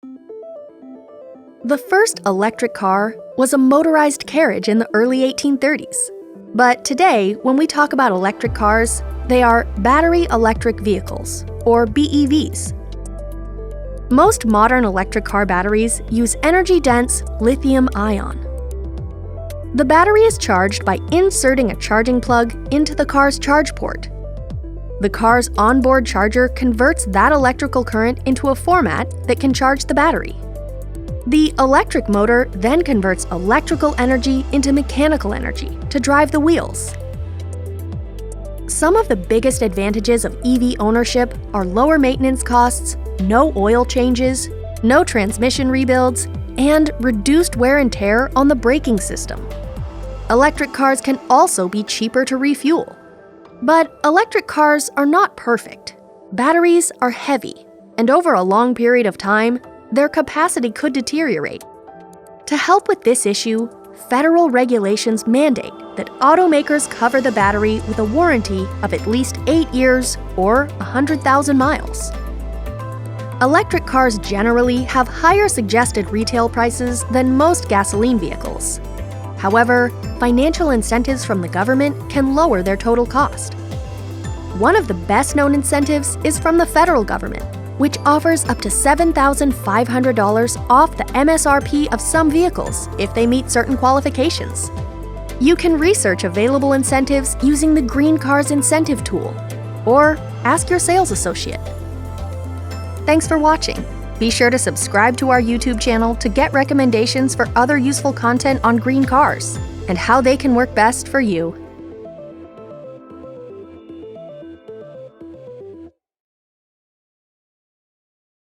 The first electric car was a motorized carriage in the early 1830s. But today, when we talk about electric cars, they are battery electric vehicles, or BEVs. Most modern electric car batteries use energy-dense lithium-ion. The battery is charged by inserting a charging plug into the car's charge port. The car's onboard charger converts that electrical current into a format that can charge the battery. The electric motor then converts electrical energy into mechanical energy to drive the wheels. Some of the biggest advantages of EV ownership are lower maintenance costs, no oil changes, no transmission rebuilds, and reduced wear and tear on the braking system. Electric cars can also be cheaper to refuel. But electric cars are not perfect. Batteries are heavy, and over a long period of time, their capacity could deteriorate. To help with this issue, federal regulations mandate that automakers cover the battery with a warranty of at least 8 years or 100,000 miles. Electric cars generally have higher suggested retail prices than most gasoline vehicles. However, financial incentives from the government can lower their total cost. One of the best-known incentives is from the federal government, which offers up to $7,500 off the MSRP of some vehicles if they meet certain qualifications. You can research available incentives using the GreenCars incentive tool, or ask your sales associate. Thanks for watching. Be sure to subscribe to our YouTube channel to get recommendations for other useful content on green cars and how they can work best for you.